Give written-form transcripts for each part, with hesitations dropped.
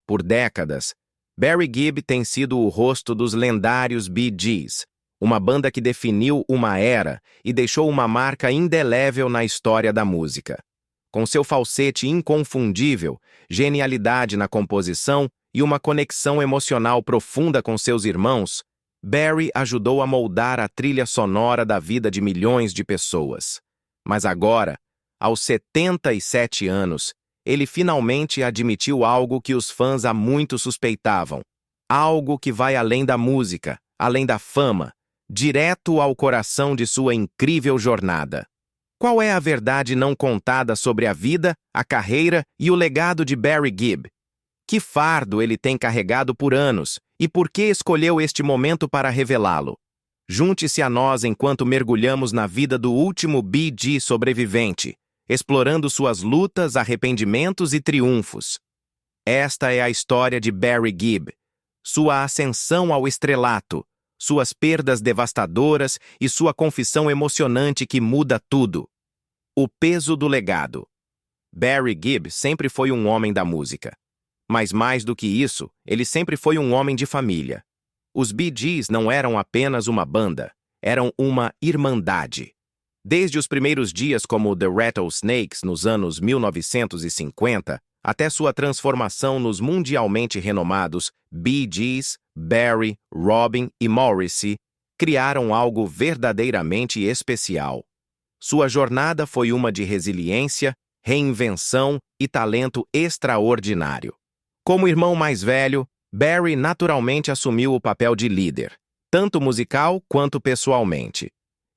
Por décadas, Barry Gibb tem sido o rosto dos lendários Bee Gees, uma banda que definiu uma era e deixou uma marca indelével na história da música. Com seu falsete inconfundível, genialidade na composição e uma conexão emocional profunda com seus irmãos, Barry ajudou a moldar a trilha sonora da vida de milhões de pessoas. Mas agora, aos 77 anos, ele finalmente admitiu algo que os fãs há muito suspeitavam. Algo que vai além da música, além da fama, direto ao coração de sua incrível jornada. Qual é a verdade não contada sobre a vida, a carreira e o legado de Barry Gibb? Que fardo ele tem carregado por anos e por que escolheu este momento para revelá-lo? Junte-se a nós enquanto mergulhamos na vida do último Bee Gee sobrevivente, explorando suas lutas, arrependimentos e triunfos. Esta é a história de Barry Gibb, sua ascensão ao estrelato, suas perdas devastadoras e sua confissão emocionante que muda tudo. O peso do legado. Barry Gibb sempre foi um homem da música. Mas mais do que isso, ele sempre foi um homem de família. Os Bee Gees não eram apenas uma banda, eram uma irmandade. Desde os primeiros dias como The Rattlesnakes nos anos 1950, até sua transformação nos mundialmente renomados Bee Gees, Barry, Robin e Morrissey, criaram algo verdadeiramente especial. Sua jornada foi uma de resiliência, reinvenção e talento extraordinário. Como irmão mais velho, Barry naturalmente assumiu o papel de líder, tanto musical quanto pessoalmente.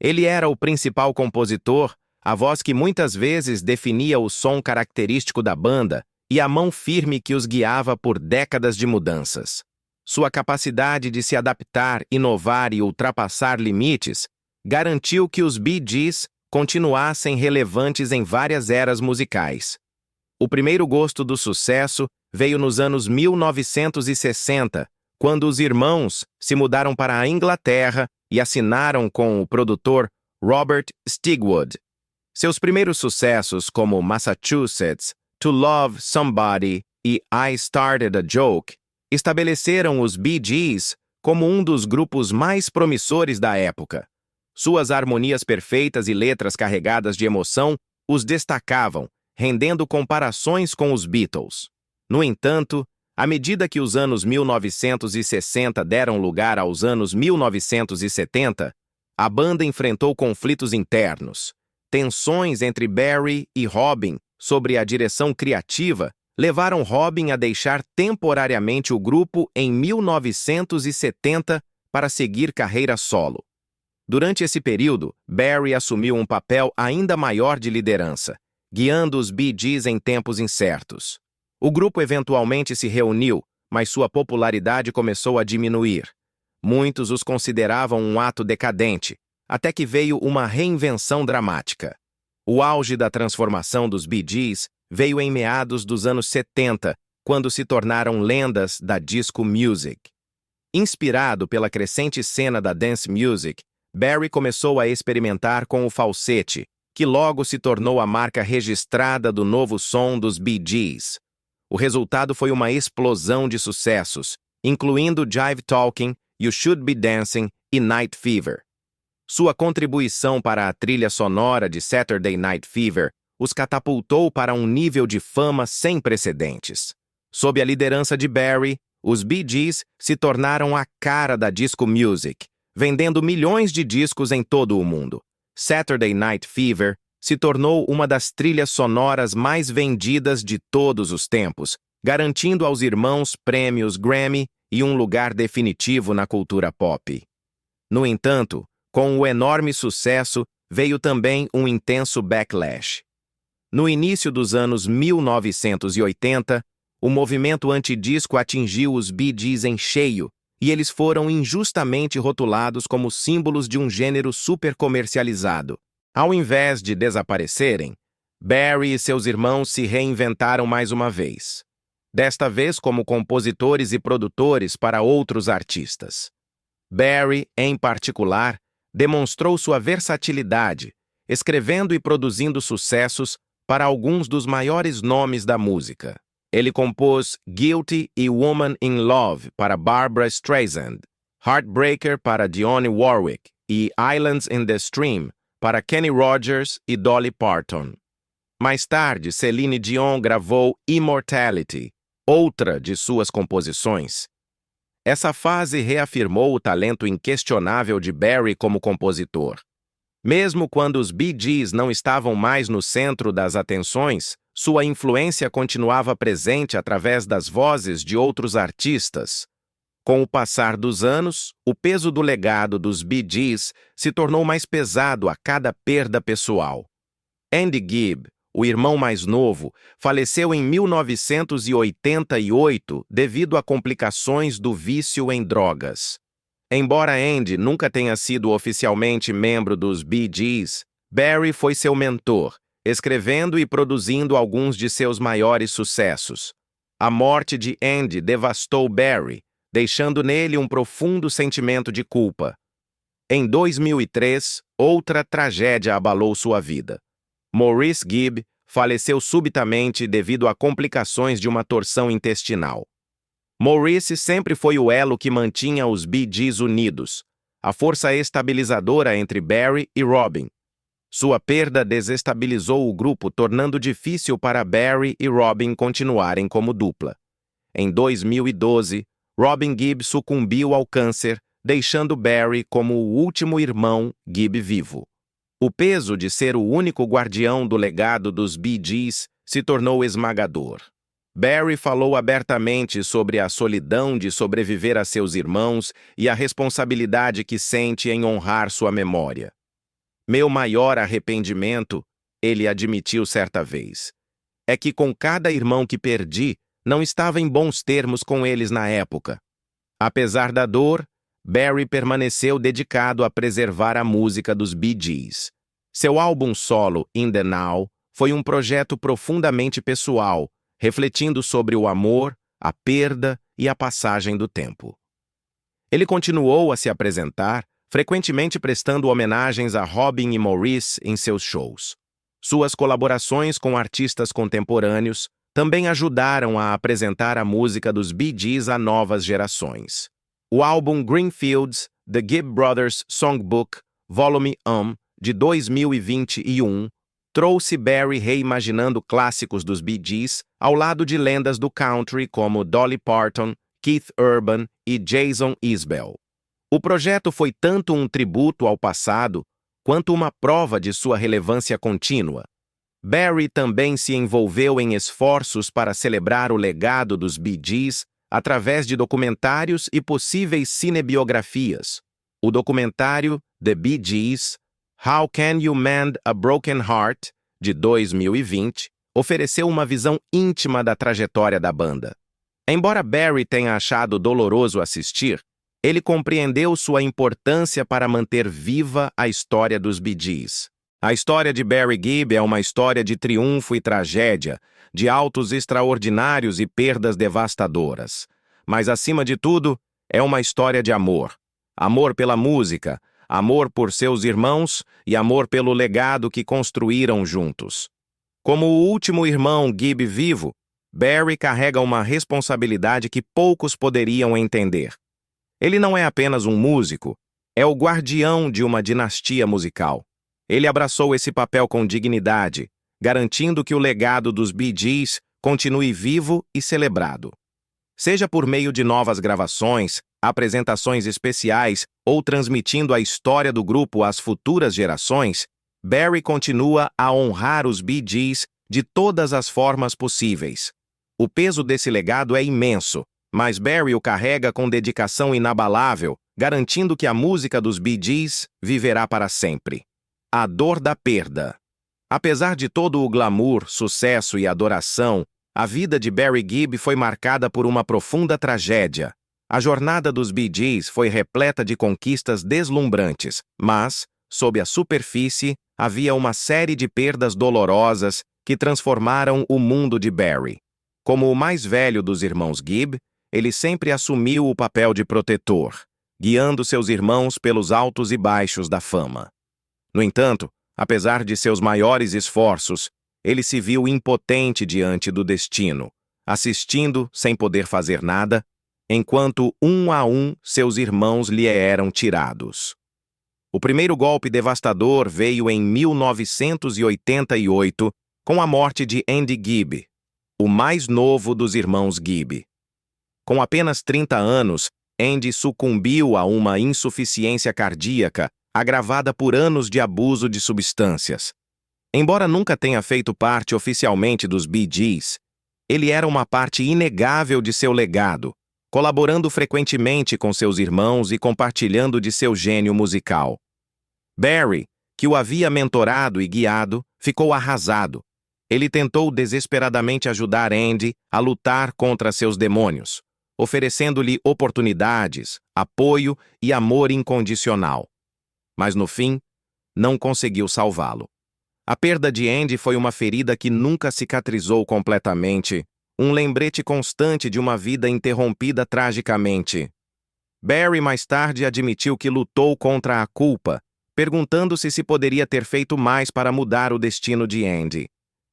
Ele era o principal compositor, a voz que muitas vezes definia o som característico da banda e a mão firme que os guiava por décadas de mudanças. Sua capacidade de se adaptar, inovar e ultrapassar limites garantiu que os Bee Gees continuassem relevantes em várias eras musicais. O primeiro gosto do sucesso veio nos anos 1960, quando os irmãos se mudaram para a Inglaterra e assinaram com o produtor Robert Stigwood. Seus primeiros sucessos, como Massachusetts, To Love Somebody e I Started a Joke, estabeleceram os Bee Gees como um dos grupos mais promissores da época. Suas harmonias perfeitas e letras carregadas de emoção os destacavam, rendendo comparações com os Beatles. No entanto, à medida que os anos 1960 deram lugar aos anos 1970, a banda enfrentou conflitos internos. Tensões entre Barry e Robin sobre a direção criativa levaram Robin a deixar temporariamente o grupo em 1970 para seguir carreira solo. Durante esse período, Barry assumiu um papel ainda maior de liderança, guiando os Bee Gees em tempos incertos. O grupo eventualmente se reuniu, mas sua popularidade começou a diminuir. Muitos os consideravam um ato decadente, até que veio uma reinvenção dramática. O auge da transformação dos Bee Gees veio em meados dos anos 70, quando se tornaram lendas da disco music. Inspirado pela crescente cena da dance music, Barry começou a experimentar com o falsete, que logo se tornou a marca registrada do novo som dos Bee Gees. O resultado foi uma explosão de sucessos, incluindo Jive Talking, You Should Be Dancing e Night Fever. Sua contribuição para a trilha sonora de Saturday Night Fever os catapultou para um nível de fama sem precedentes. Sob a liderança de Barry, os Bee Gees se tornaram a cara da disco music, vendendo milhões de discos em todo o mundo. Saturday Night Fever se tornou uma das trilhas sonoras mais vendidas de todos os tempos, garantindo aos irmãos prêmios Grammy e um lugar definitivo na cultura pop. No entanto, com o enorme sucesso, veio também um intenso backlash. No início dos anos 1980, o movimento antidisco atingiu os Bee Gees em cheio, e eles foram injustamente rotulados como símbolos de um gênero supercomercializado. Ao invés de desaparecerem, Barry e seus irmãos se reinventaram mais uma vez. Desta vez como compositores e produtores para outros artistas. Barry, em particular, demonstrou sua versatilidade, escrevendo e produzindo sucessos para alguns dos maiores nomes da música. Ele compôs Guilty e Woman in Love para Barbra Streisand, Heartbreaker para Dionne Warwick e Islands in the Stream para Kenny Rogers e Dolly Parton. Mais tarde, Celine Dion gravou Immortality, outra de suas composições. Essa fase reafirmou o talento inquestionável de Barry como compositor. Mesmo quando os Bee Gees não estavam mais no centro das atenções, sua influência continuava presente através das vozes de outros artistas. Com o passar dos anos, o peso do legado dos Bee Gees se tornou mais pesado a cada perda pessoal. Andy Gibb, o irmão mais novo, faleceu em 1988 devido a complicações do vício em drogas. Embora Andy nunca tenha sido oficialmente membro dos Bee Gees, Barry foi seu mentor, escrevendo e produzindo alguns de seus maiores sucessos. A morte de Andy devastou Barry, deixando nele um profundo sentimento de culpa. Em 2003, outra tragédia abalou sua vida. Maurice Gibb faleceu subitamente devido a complicações de uma torção intestinal. Maurice sempre foi o elo que mantinha os Bee Gees unidos, a força estabilizadora entre Barry e Robin. Sua perda desestabilizou o grupo, tornando difícil para Barry e Robin continuarem como dupla. Em 2012, Robin Gibb sucumbiu ao câncer, deixando Barry como o último irmão Gibb vivo. O peso de ser o único guardião do legado dos Bee Gees se tornou esmagador. Barry falou abertamente sobre a solidão de sobreviver a seus irmãos e a responsabilidade que sente em honrar sua memória. Meu maior arrependimento, ele admitiu certa vez, é que com cada irmão que perdi, não estava em bons termos com eles na época. Apesar da dor, Barry permaneceu dedicado a preservar a música dos Bee Gees. Seu álbum solo, In the Now, foi um projeto profundamente pessoal, refletindo sobre o amor, a perda e a passagem do tempo. Ele continuou a se apresentar, frequentemente prestando homenagens a Robin e Maurice em seus shows. Suas colaborações com artistas contemporâneos também ajudaram a apresentar a música dos Bee Gees a novas gerações. O álbum Greenfields, The Gibb Brothers Songbook, Volume 1, de 2021, trouxe Barry reimaginando clássicos dos Bee Gees ao lado de lendas do country como Dolly Parton, Keith Urban e Jason Isbell. O projeto foi tanto um tributo ao passado quanto uma prova de sua relevância contínua. Barry também se envolveu em esforços para celebrar o legado dos Bee Gees através de documentários e possíveis cinebiografias. O documentário The Bee Gees, How Can You Mend a Broken Heart, de 2020, ofereceu uma visão íntima da trajetória da banda. Embora Barry tenha achado doloroso assistir, ele compreendeu sua importância para manter viva a história dos Bee Gees. A história de Barry Gibb é uma história de triunfo e tragédia, de altos extraordinários e perdas devastadoras. Mas, acima de tudo, é uma história de amor. Amor pela música, amor por seus irmãos e amor pelo legado que construíram juntos. Como o último irmão Gibb vivo, Barry carrega uma responsabilidade que poucos poderiam entender. Ele não é apenas um músico, é o guardião de uma dinastia musical. Ele abraçou esse papel com dignidade, garantindo que o legado dos Bee Gees continue vivo e celebrado. Seja por meio de novas gravações, apresentações especiais ou transmitindo a história do grupo às futuras gerações, Barry continua a honrar os Bee Gees de todas as formas possíveis. O peso desse legado é imenso, mas Barry o carrega com dedicação inabalável, garantindo que a música dos Bee Gees viverá para sempre. A dor da perda. Apesar de todo o glamour, sucesso e adoração, a vida de Barry Gibb foi marcada por uma profunda tragédia. A jornada dos Bee Gees foi repleta de conquistas deslumbrantes, mas, sob a superfície, havia uma série de perdas dolorosas que transformaram o mundo de Barry. Como o mais velho dos irmãos Gibb, ele sempre assumiu o papel de protetor, guiando seus irmãos pelos altos e baixos da fama. No entanto, apesar de seus maiores esforços, ele se viu impotente diante do destino. assistindo sem poder fazer nada, enquanto um a um seus irmãos lhe eram tirados. O primeiro golpe devastador veio em 1988, com a morte de Andy Gibb, o mais novo dos irmãos Gibb. Com apenas 30 anos, Andy sucumbiu a uma insuficiência cardíaca agravada por anos de abuso de substâncias. Embora nunca tenha feito parte oficialmente dos Bee Gees, ele era uma parte inegável de seu legado, colaborando frequentemente com seus irmãos e compartilhando de seu gênio musical. Barry, que o havia mentorado e guiado, ficou arrasado. Ele tentou desesperadamente ajudar Andy a lutar contra seus demônios, oferecendo-lhe oportunidades, apoio e amor incondicional. Mas no fim, não conseguiu salvá-lo. A perda de Andy foi uma ferida que nunca cicatrizou completamente, um lembrete constante de uma vida interrompida tragicamente. Barry mais tarde admitiu que lutou contra a culpa, perguntando-se se poderia ter feito mais para mudar o destino de Andy.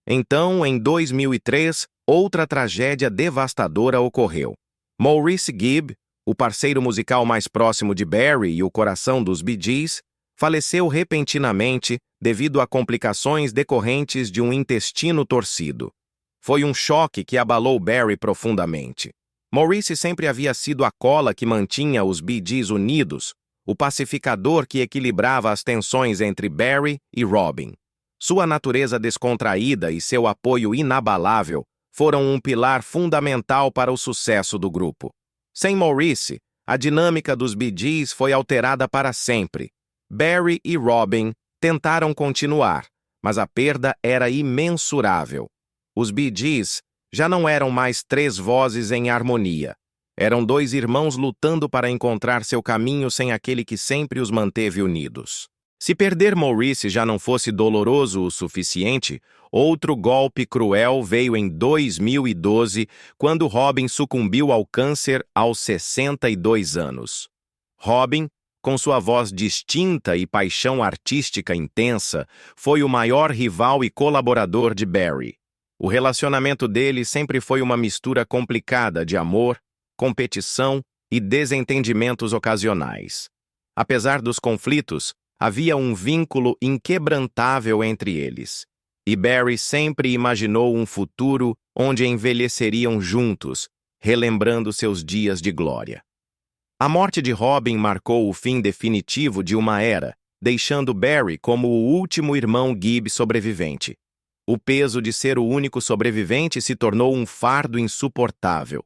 Então, em 2003, outra tragédia devastadora ocorreu. Maurice Gibb, o parceiro musical mais próximo de Barry e o coração dos Bee Gees, faleceu repentinamente devido a complicações decorrentes de um intestino torcido. Foi um choque que abalou Barry profundamente. Maurice sempre havia sido a cola que mantinha os Bee Gees unidos, o pacificador que equilibrava as tensões entre Barry e Robin. Sua natureza descontraída e seu apoio inabalável foram um pilar fundamental para o sucesso do grupo. Sem Maurice, a dinâmica dos Bee Gees foi alterada para sempre. Barry e Robin tentaram continuar, mas a perda era imensurável. Os Bee Gees já não eram mais três vozes em harmonia. Eram dois irmãos lutando para encontrar seu caminho sem aquele que sempre os manteve unidos. Se perder Maurice já não fosse doloroso o suficiente, outro golpe cruel veio em 2012, quando Robin sucumbiu ao câncer aos 62 anos. Robin, com sua voz distinta e paixão artística intensa, foi o maior rival e colaborador de Barry. O relacionamento deles sempre foi uma mistura complicada de amor, competição e desentendimentos ocasionais. Apesar dos conflitos, havia um vínculo inquebrantável entre eles. E Barry sempre imaginou um futuro onde envelheceriam juntos, relembrando seus dias de glória. A morte de Robin marcou o fim definitivo de uma era, deixando Barry como o último irmão Gibb sobrevivente. O peso de ser o único sobrevivente se tornou um fardo insuportável.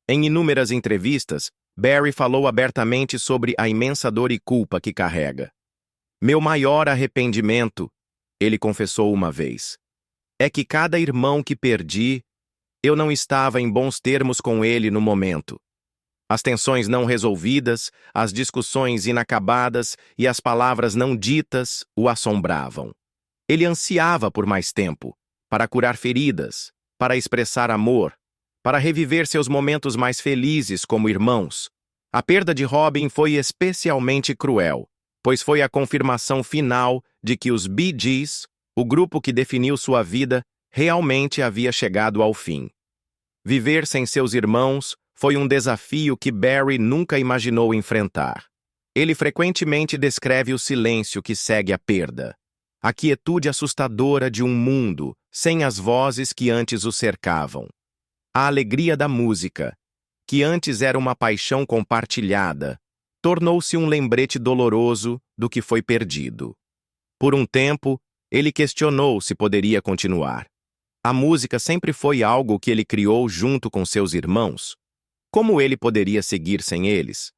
Em inúmeras entrevistas, Barry falou abertamente sobre a imensa dor e culpa que carrega. Meu maior arrependimento, ele confessou uma vez, é que cada irmão que perdi, eu não estava em bons termos com ele no momento. As tensões não resolvidas, as discussões inacabadas e as palavras não ditas o assombravam. Ele ansiava por mais tempo, para curar feridas, para expressar amor, para reviver seus momentos mais felizes como irmãos. A perda de Robin foi especialmente cruel, pois foi a confirmação final de que os Bee Gees, o grupo que definiu sua vida, realmente havia chegado ao fim. Viver sem seus irmãos foi um desafio que Barry nunca imaginou enfrentar. Ele frequentemente descreve o silêncio que segue a perda, a quietude assustadora de um mundo sem as vozes que antes o cercavam. A alegria da música, que antes era uma paixão compartilhada, tornou-se um lembrete doloroso do que foi perdido. Por um tempo, ele questionou se poderia continuar. A música sempre foi algo que ele criou junto com seus irmãos. Como ele poderia seguir sem eles?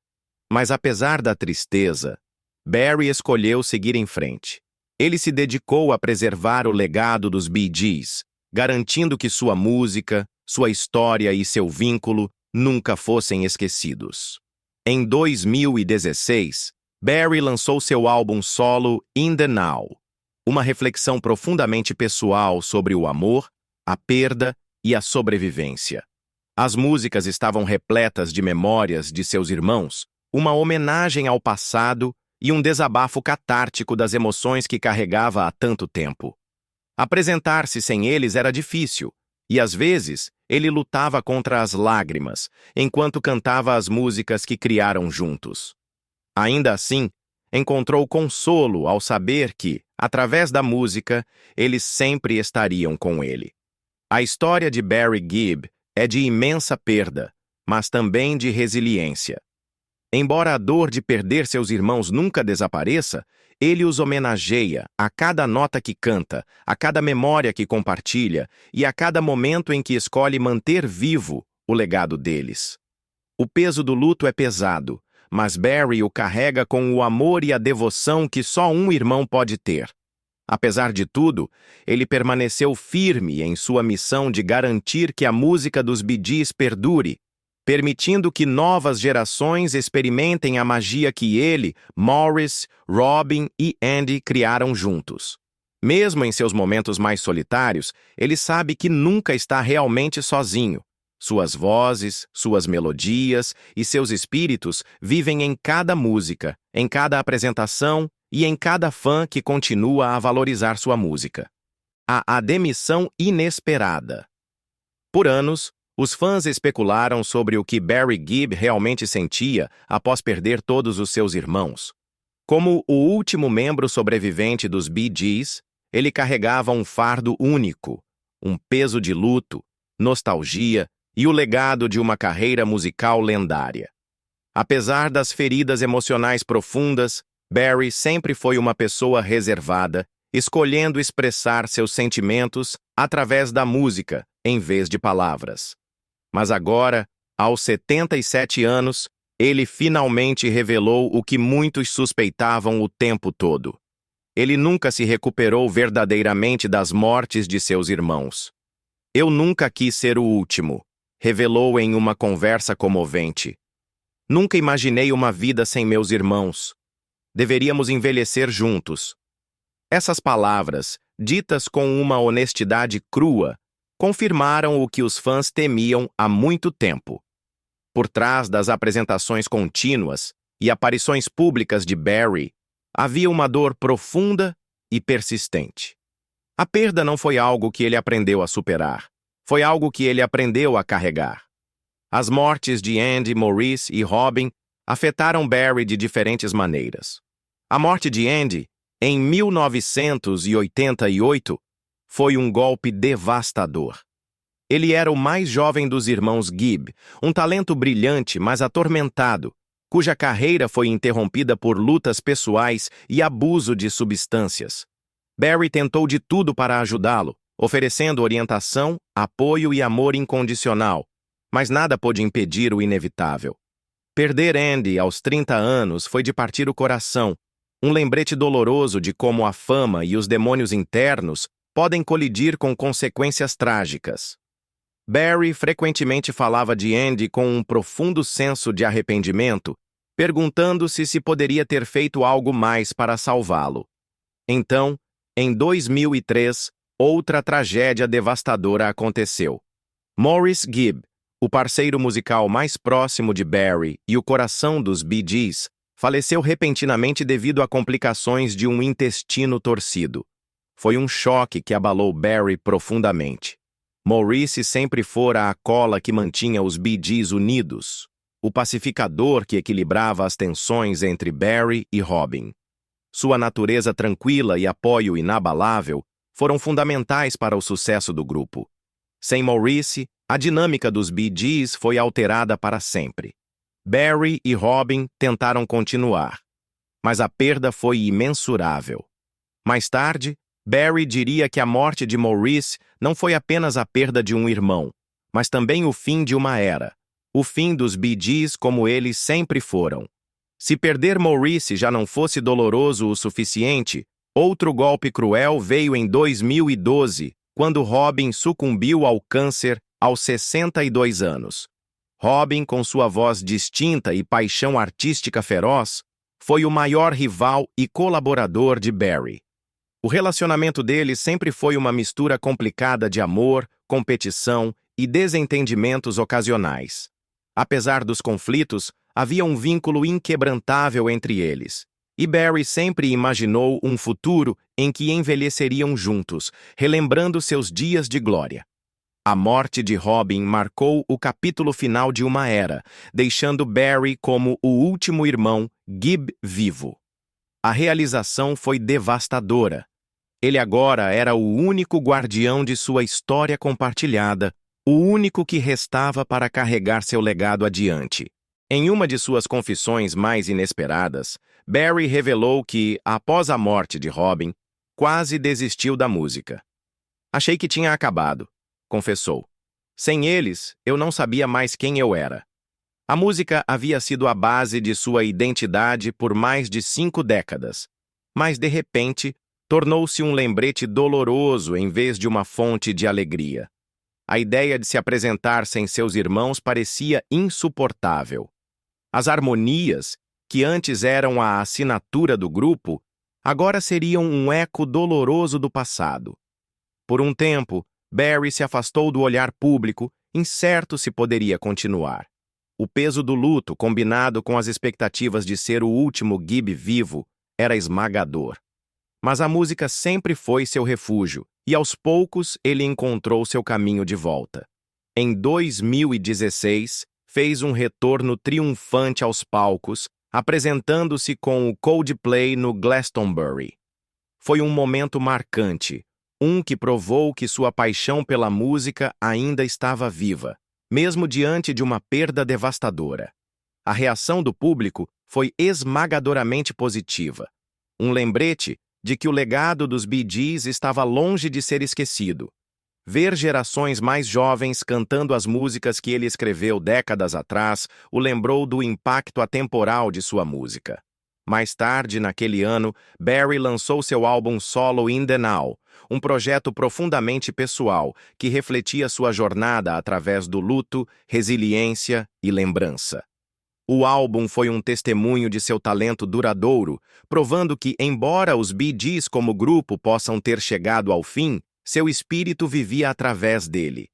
Mas apesar da tristeza, Barry escolheu seguir em frente. Ele se dedicou a preservar o legado dos Bee Gees, garantindo que sua música, sua história e seu vínculo nunca fossem esquecidos. Em 2016, Barry lançou seu álbum solo In the Now, uma reflexão profundamente pessoal sobre o amor, a perda e a sobrevivência. As músicas estavam repletas de memórias de seus irmãos, uma homenagem ao passado e um desabafo catártico das emoções que carregava há tanto tempo. Apresentar-se sem eles era difícil, E às vezes, ele lutava contra as lágrimas, enquanto cantava as músicas que criaram juntos. Ainda assim, encontrou consolo ao saber que, através da música, eles sempre estariam com ele. A história de Barry Gibb é de imensa perda, mas também de resiliência. Embora a dor de perder seus irmãos nunca desapareça, ele os homenageia a cada nota que canta, a cada memória que compartilha e a cada momento em que escolhe manter vivo o legado deles. O peso do luto é pesado, mas Barry o carrega com o amor e a devoção que só um irmão pode ter. Apesar de tudo, ele permaneceu firme em sua missão de garantir que a música dos Bee Gees perdure, permitindo que novas gerações experimentem a magia que ele, Maurice, Robin e Andy criaram juntos. Mesmo em seus momentos mais solitários, ele sabe que nunca está realmente sozinho. Suas vozes, suas melodias e seus espíritos vivem em cada música, em cada apresentação e em cada fã que continua a valorizar sua música. A demissão inesperada. Por anos, os fãs especularam sobre o que Barry Gibb realmente sentia após perder todos os seus irmãos. Como o último membro sobrevivente dos Bee Gees, ele carregava um fardo único, um peso de luto, nostalgia e o legado de uma carreira musical lendária. Apesar das feridas emocionais profundas, Barry sempre foi uma pessoa reservada, escolhendo expressar seus sentimentos através da música, em vez de palavras. Mas agora, aos 77 anos, ele finalmente revelou o que muitos suspeitavam o tempo todo. Ele nunca se recuperou verdadeiramente das mortes de seus irmãos. "Eu nunca quis ser o último", revelou em uma conversa comovente. "Nunca imaginei uma vida sem meus irmãos. Deveríamos envelhecer juntos." Essas palavras, ditas com uma honestidade crua, confirmaram o que os fãs temiam há muito tempo. Por trás das apresentações contínuas e aparições públicas de Barry, havia uma dor profunda e persistente. A perda não foi algo que ele aprendeu a superar, foi algo que ele aprendeu a carregar. As mortes de Andy, Maurice e Robin afetaram Barry de diferentes maneiras. A morte de Andy, em 1988, foi um golpe devastador. Ele era o mais jovem dos irmãos Gibb, um talento brilhante, mas atormentado, cuja carreira foi interrompida por lutas pessoais e abuso de substâncias. Barry tentou de tudo para ajudá-lo, oferecendo orientação, apoio e amor incondicional, mas nada pôde impedir o inevitável. Perder Andy aos 30 anos foi de partir o coração, um lembrete doloroso de como a fama e os demônios internos podem colidir com consequências trágicas. Barry frequentemente falava de Andy com um profundo senso de arrependimento, perguntando-se se poderia ter feito algo mais para salvá-lo. Então, em 2003, outra tragédia devastadora aconteceu. Maurice Gibb, o parceiro musical mais próximo de Barry e o coração dos Bee Gees, faleceu repentinamente devido a complicações de um intestino torcido. Foi um choque que abalou Barry profundamente. Maurice sempre fora a cola que mantinha os Bee Gees unidos, o pacificador que equilibrava as tensões entre Barry e Robin. Sua natureza tranquila e apoio inabalável foram fundamentais para o sucesso do grupo. Sem Maurice, a dinâmica dos Bee Gees foi alterada para sempre. Barry e Robin tentaram continuar, mas a perda foi imensurável. Mais tarde, Barry diria que a morte de Maurice não foi apenas a perda de um irmão, mas também o fim de uma era, o fim dos Bee Gees como eles sempre foram. Se perder Maurice já não fosse doloroso o suficiente, outro golpe cruel veio em 2012, quando Robin sucumbiu ao câncer aos 62 anos. Robin, com sua voz distinta e paixão artística feroz, foi o maior rival e colaborador de Barry. O relacionamento deles sempre foi uma mistura complicada de amor, competição e desentendimentos ocasionais. Apesar dos conflitos, havia um vínculo inquebrantável entre eles, e Barry sempre imaginou um futuro em que envelheceriam juntos, relembrando seus dias de glória. A morte de Robin marcou o capítulo final de uma era, deixando Barry como o último irmão Gibb vivo. A realização foi devastadora. Ele agora era o único guardião de sua história compartilhada, o único que restava para carregar seu legado adiante. Em uma de suas confissões mais inesperadas, Barry revelou que, após a morte de Robin, quase desistiu da música. "Achei que tinha acabado", confessou. "Sem eles, eu não sabia mais quem eu era." A música havia sido a base de sua identidade por mais de 5 décadas, mas, de repente, tornou-se um lembrete doloroso em vez de uma fonte de alegria. A ideia de se apresentar sem seus irmãos parecia insuportável. As harmonias, que antes eram a assinatura do grupo, agora seriam um eco doloroso do passado. Por um tempo, Barry se afastou do olhar público, incerto se poderia continuar. O peso do luto, combinado com as expectativas de ser o último Gibb vivo, era esmagador. Mas a música sempre foi seu refúgio, e aos poucos ele encontrou seu caminho de volta. Em 2016, fez um retorno triunfante aos palcos, apresentando-se com o Coldplay no Glastonbury. Foi um momento marcante, um que provou que sua paixão pela música ainda estava viva, mesmo diante de uma perda devastadora. A reação do público foi esmagadoramente positiva. Um lembrete de que o legado dos Bee Gees estava longe de ser esquecido. Ver gerações mais jovens cantando as músicas que ele escreveu décadas atrás o lembrou do impacto atemporal de sua música. Mais tarde, naquele ano, Barry lançou seu álbum solo In The Now, um projeto profundamente pessoal que refletia sua jornada através do luto, resiliência e lembrança. O álbum foi um testemunho de seu talento duradouro, provando que, embora os Bee Gees como grupo possam ter chegado ao fim, seu espírito vivia através dele.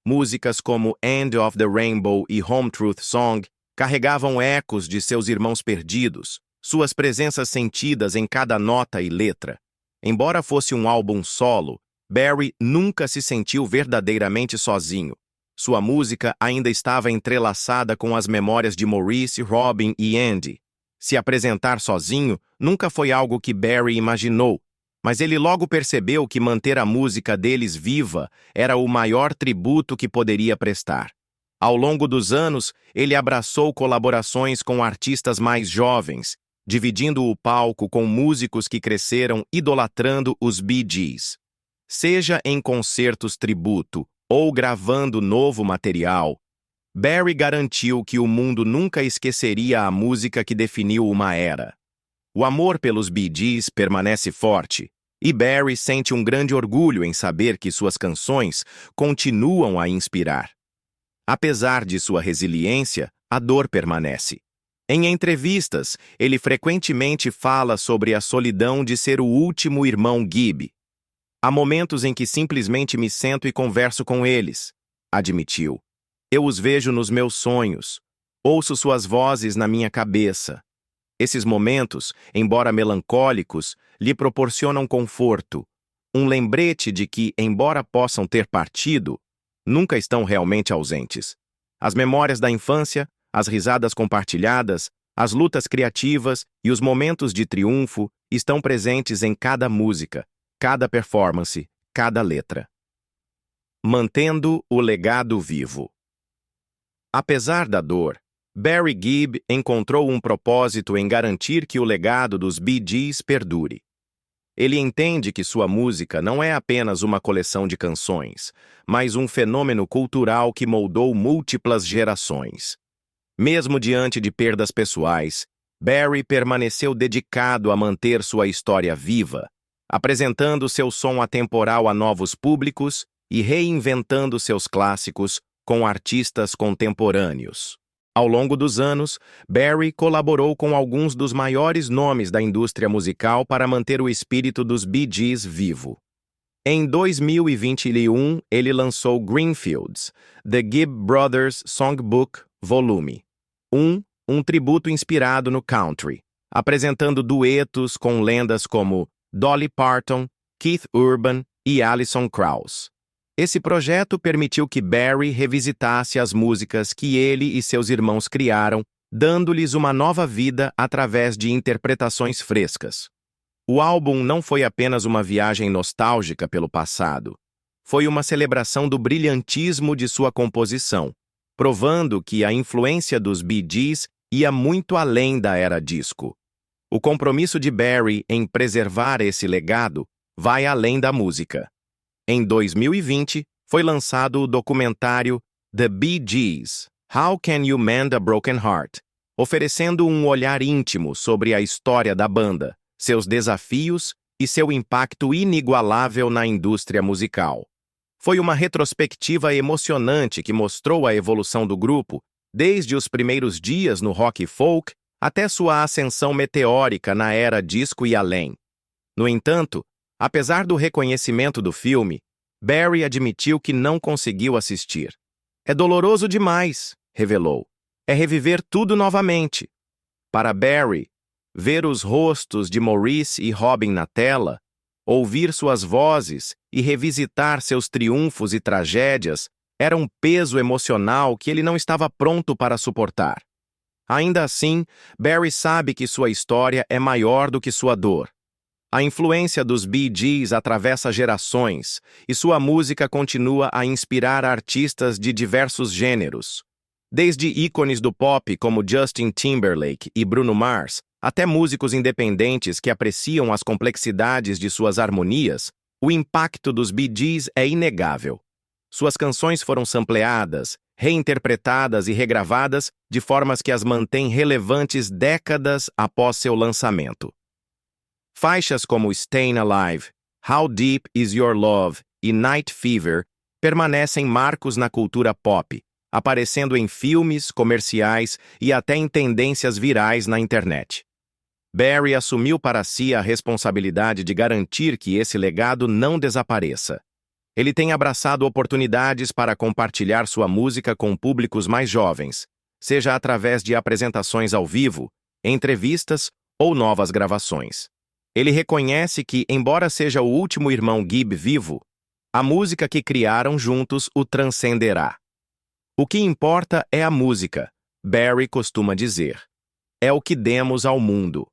Músicas como End of the Rainbow e Home Truth Song carregavam ecos de seus irmãos perdidos, suas presenças sentidas em cada nota e letra. Embora fosse um álbum solo, Barry nunca se sentiu verdadeiramente sozinho. Sua música ainda estava entrelaçada com as memórias de Maurice, Robin e Andy. Se apresentar sozinho nunca foi algo que Barry imaginou, mas ele logo percebeu que manter a música deles viva era o maior tributo que poderia prestar. Ao longo dos anos, ele abraçou colaborações com artistas mais jovens, dividindo o palco com músicos que cresceram idolatrando os Bee Gees. Seja em concertos tributo ou gravando novo material, Barry garantiu que o mundo nunca esqueceria a música que definiu uma era. O amor pelos Bee Gees permanece forte, e Barry sente um grande orgulho em saber que suas canções continuam a inspirar. Apesar de sua resiliência, a dor permanece. Em entrevistas, ele frequentemente fala sobre a solidão de ser o último irmão Gibb. "Há momentos em que simplesmente me sento e converso com eles", admitiu. "Eu os vejo nos meus sonhos. Ouço suas vozes na minha cabeça." Esses momentos, embora melancólicos, lhe proporcionam conforto, um lembrete de que, embora possam ter partido, nunca estão realmente ausentes. As memórias da infância, as risadas compartilhadas, as lutas criativas e os momentos de triunfo estão presentes em cada música, cada performance, cada letra. Mantendo o legado vivo. Apesar da dor, Barry Gibb encontrou um propósito em garantir que o legado dos Bee Gees perdure. Ele entende que sua música não é apenas uma coleção de canções, mas um fenômeno cultural que moldou múltiplas gerações. Mesmo diante de perdas pessoais, Barry permaneceu dedicado a manter sua história viva, apresentando seu som atemporal a novos públicos e reinventando seus clássicos com artistas contemporâneos. Ao longo dos anos, Barry colaborou com alguns dos maiores nomes da indústria musical para manter o espírito dos Bee Gees vivo. Em 2021, ele lançou Greenfields, The Gibb Brothers Songbook, Volume 1, um tributo inspirado no country, apresentando duetos com lendas como Dolly Parton, Keith Urban e Alison Krauss. Esse projeto permitiu que Barry revisitasse as músicas que ele e seus irmãos criaram, dando-lhes uma nova vida através de interpretações frescas. O álbum não foi apenas uma viagem nostálgica pelo passado. Foi uma celebração do brilhantismo de sua composição, provando que a influência dos Bee Gees ia muito além da era disco. O compromisso de Barry em preservar esse legado vai além da música. Em 2020, foi lançado o documentário The Bee Gees: How Can You Mend a Broken Heart?, oferecendo um olhar íntimo sobre a história da banda, seus desafios e seu impacto inigualável na indústria musical. Foi uma retrospectiva emocionante que mostrou a evolução do grupo, desde os primeiros dias no rock e folk até sua ascensão meteórica na era disco e além. No entanto, apesar do reconhecimento do filme, Barry admitiu que não conseguiu assistir. "É doloroso demais", revelou. "É reviver tudo novamente." Para Barry, ver os rostos de Maurice e Robin na tela, ouvir suas vozes e revisitar seus triunfos e tragédias era um peso emocional que ele não estava pronto para suportar. Ainda assim, Barry sabe que sua história é maior do que sua dor. A influência dos Bee Gees atravessa gerações e sua música continua a inspirar artistas de diversos gêneros. Desde ícones do pop como Justin Timberlake e Bruno Mars, até músicos independentes que apreciam as complexidades de suas harmonias, o impacto dos Bee Gees é inegável. Suas canções foram sampleadas, reinterpretadas e regravadas de formas que as mantêm relevantes décadas após seu lançamento. Faixas como Stayin' Alive, How Deep Is Your Love e Night Fever permanecem marcos na cultura pop, aparecendo em filmes, comerciais e até em tendências virais na internet. Barry assumiu para si a responsabilidade de garantir que esse legado não desapareça. Ele tem abraçado oportunidades para compartilhar sua música com públicos mais jovens, seja através de apresentações ao vivo, entrevistas ou novas gravações. Ele reconhece que, embora seja o último irmão Gibb vivo, a música que criaram juntos o transcenderá. "O que importa é a música", Barry costuma dizer. "É o que demos ao mundo."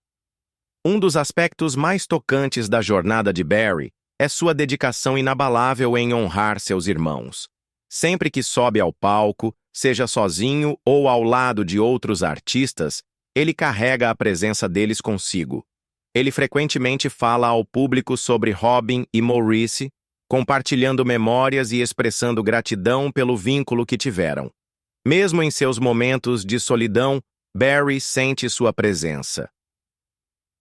Um dos aspectos mais tocantes da jornada de Barry é sua dedicação inabalável em honrar seus irmãos. Sempre que sobe ao palco, seja sozinho ou ao lado de outros artistas, ele carrega a presença deles consigo. Ele frequentemente fala ao público sobre Robin e Maurice, compartilhando memórias e expressando gratidão pelo vínculo que tiveram. Mesmo em seus momentos de solidão, Barry sente sua presença.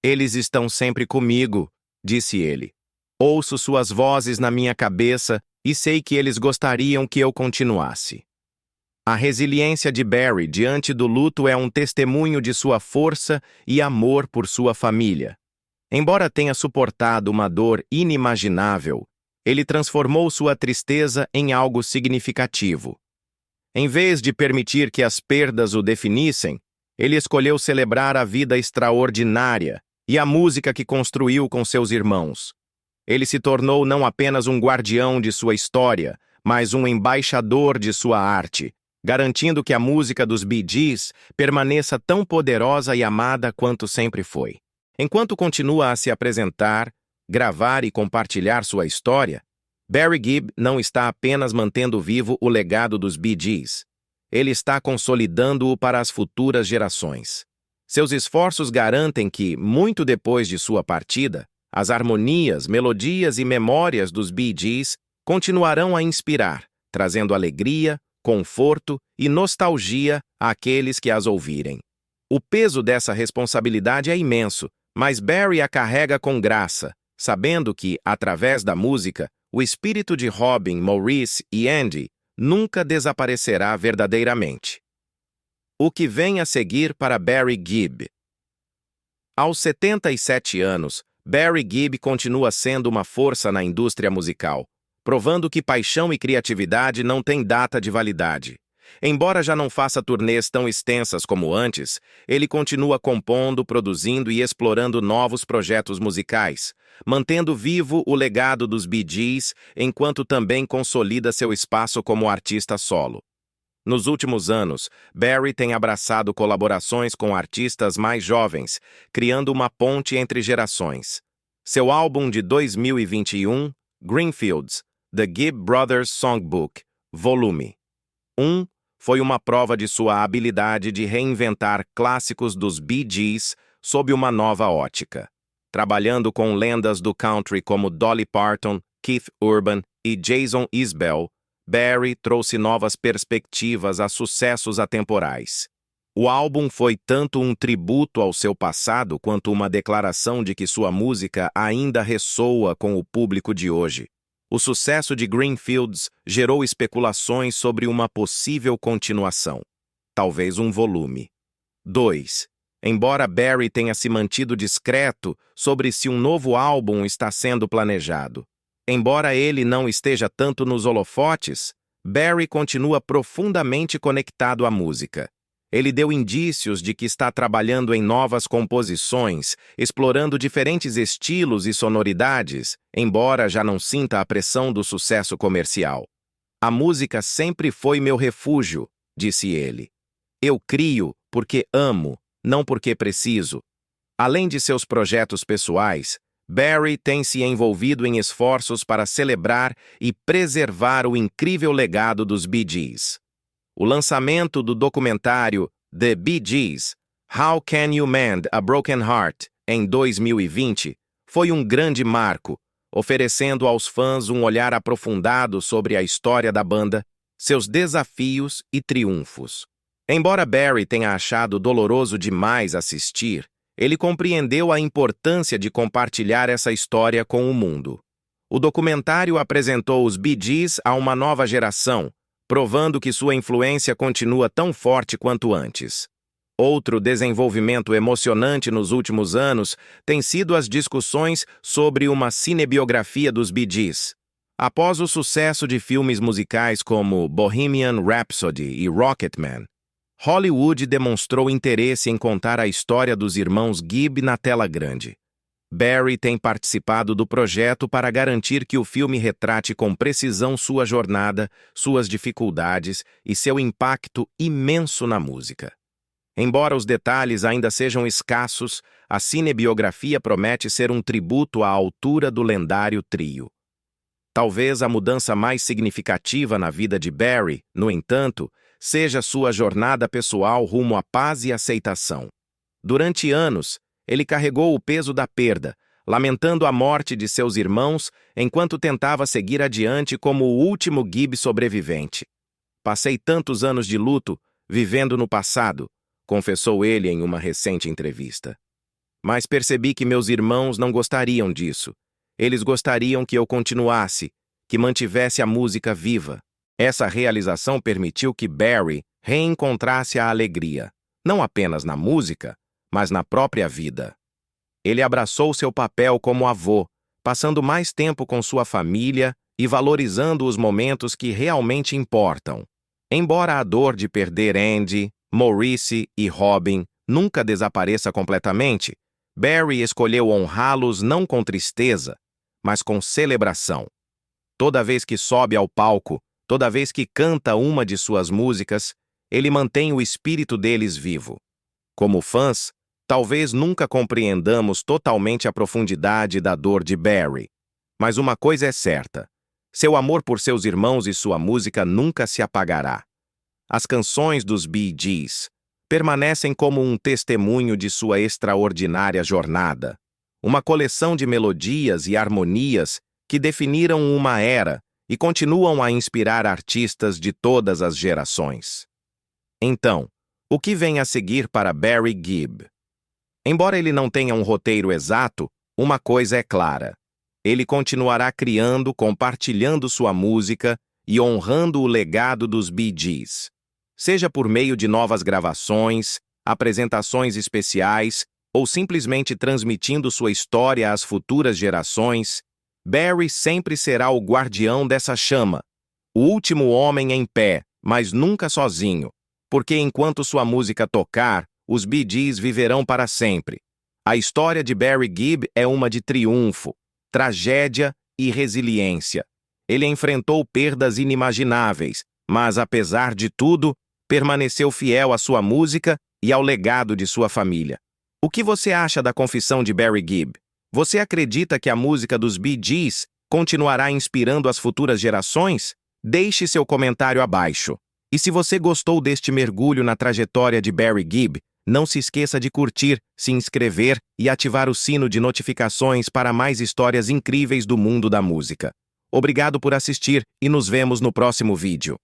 "Eles estão sempre comigo", disse ele. "Ouço suas vozes na minha cabeça e sei que eles gostariam que eu continuasse." A resiliência de Barry diante do luto é um testemunho de sua força e amor por sua família. Embora tenha suportado uma dor inimaginável, ele transformou sua tristeza em algo significativo. Em vez de permitir que as perdas o definissem, ele escolheu celebrar a vida extraordinária e a música que construiu com seus irmãos. Ele se tornou não apenas um guardião de sua história, mas um embaixador de sua arte, garantindo que a música dos Bee Gees permaneça tão poderosa e amada quanto sempre foi. Enquanto continua a se apresentar, gravar e compartilhar sua história, Barry Gibb não está apenas mantendo vivo o legado dos Bee Gees. Ele está consolidando-o para as futuras gerações. Seus esforços garantem que, muito depois de sua partida, as harmonias, melodias e memórias dos Bee Gees continuarão a inspirar, trazendo alegria, conforto e nostalgia àqueles que as ouvirem. O peso dessa responsabilidade é imenso, mas Barry a carrega com graça, sabendo que, através da música, o espírito de Robin, Maurice e Andy nunca desaparecerá verdadeiramente. O que vem a seguir para Barry Gibb? Aos 77 anos, Barry Gibb continua sendo uma força na indústria musical, provando que paixão e criatividade não têm data de validade. Embora já não faça turnês tão extensas como antes, ele continua compondo, produzindo e explorando novos projetos musicais, mantendo vivo o legado dos Bee Gees, enquanto também consolida seu espaço como artista solo. Nos últimos anos, Barry tem abraçado colaborações com artistas mais jovens, criando uma ponte entre gerações. Seu álbum de 2021, Greenfields, The Gibb Brothers Songbook, Volume 1, foi uma prova de sua habilidade de reinventar clássicos dos Bee Gees sob uma nova ótica. Trabalhando com lendas do country como Dolly Parton, Keith Urban e Jason Isbell, Barry trouxe novas perspectivas a sucessos atemporais. O álbum foi tanto um tributo ao seu passado quanto uma declaração de que sua música ainda ressoa com o público de hoje. O sucesso de Greenfields gerou especulações sobre uma possível continuação, talvez um volume. 2. Embora Barry tenha se mantido discreto sobre se um novo álbum está sendo planejado, embora ele não esteja tanto nos holofotes, Barry continua profundamente conectado à música. Ele deu indícios de que está trabalhando em novas composições, explorando diferentes estilos e sonoridades, embora já não sinta a pressão do sucesso comercial. A música sempre foi meu refúgio, disse ele. Eu crio porque amo, não porque preciso. Além de seus projetos pessoais, Barry tem se envolvido em esforços para celebrar e preservar o incrível legado dos Bee Gees. O lançamento do documentário The Bee Gees, How Can You Mend a Broken Heart, em 2020, foi um grande marco, oferecendo aos fãs um olhar aprofundado sobre a história da banda, seus desafios e triunfos. Embora Barry tenha achado doloroso demais assistir, ele compreendeu a importância de compartilhar essa história com o mundo. O documentário apresentou os Bee Gees a uma nova geração, provando que sua influência continua tão forte quanto antes. Outro desenvolvimento emocionante nos últimos anos tem sido as discussões sobre uma cinebiografia dos Bee Gees. Após o sucesso de filmes musicais como Bohemian Rhapsody e Rocketman, Hollywood demonstrou interesse em contar a história dos irmãos Gibb na tela grande. Barry tem participado do projeto para garantir que o filme retrate com precisão sua jornada, suas dificuldades e seu impacto imenso na música. Embora os detalhes ainda sejam escassos, a cinebiografia promete ser um tributo à altura do lendário trio. Talvez a mudança mais significativa na vida de Barry, no entanto, seja sua jornada pessoal rumo à paz e aceitação. Durante anos, ele carregou o peso da perda, lamentando a morte de seus irmãos enquanto tentava seguir adiante como o último Gibb sobrevivente. Passei tantos anos de luto, vivendo no passado, confessou ele em uma recente entrevista. Mas percebi que meus irmãos não gostariam disso. Eles gostariam que eu continuasse, que mantivesse a música viva. Essa realização permitiu que Barry reencontrasse a alegria, não apenas na música, mas na própria vida. Ele abraçou seu papel como avô, passando mais tempo com sua família e valorizando os momentos que realmente importam. Embora a dor de perder Andy, Maurice e Robin nunca desapareça completamente, Barry escolheu honrá-los não com tristeza, mas com celebração. Toda vez que sobe ao palco, toda vez que canta uma de suas músicas, ele mantém o espírito deles vivo. Como fãs, talvez nunca compreendamos totalmente a profundidade da dor de Barry. Mas uma coisa é certa: seu amor por seus irmãos e sua música nunca se apagará. As canções dos Bee Gees permanecem como um testemunho de sua extraordinária jornada, uma coleção de melodias e harmonias que definiram uma era e continuam a inspirar artistas de todas as gerações. Então, o que vem a seguir para Barry Gibb? Embora ele não tenha um roteiro exato, uma coisa é clara: ele continuará criando, compartilhando sua música e honrando o legado dos Bee Gees. Seja por meio de novas gravações, apresentações especiais ou simplesmente transmitindo sua história às futuras gerações, Barry sempre será o guardião dessa chama, o último homem em pé, mas nunca sozinho, porque enquanto sua música tocar, os Bee Gees viverão para sempre. A história de Barry Gibb é uma de triunfo, tragédia e resiliência. Ele enfrentou perdas inimagináveis, mas, apesar de tudo, permaneceu fiel à sua música e ao legado de sua família. O que você acha da confissão de Barry Gibb? Você acredita que a música dos Bee Gees continuará inspirando as futuras gerações? Deixe seu comentário abaixo. E se você gostou deste mergulho na trajetória de Barry Gibb, não se esqueça de curtir, se inscrever e ativar o sino de notificações para mais histórias incríveis do mundo da música. Obrigado por assistir e nos vemos no próximo vídeo.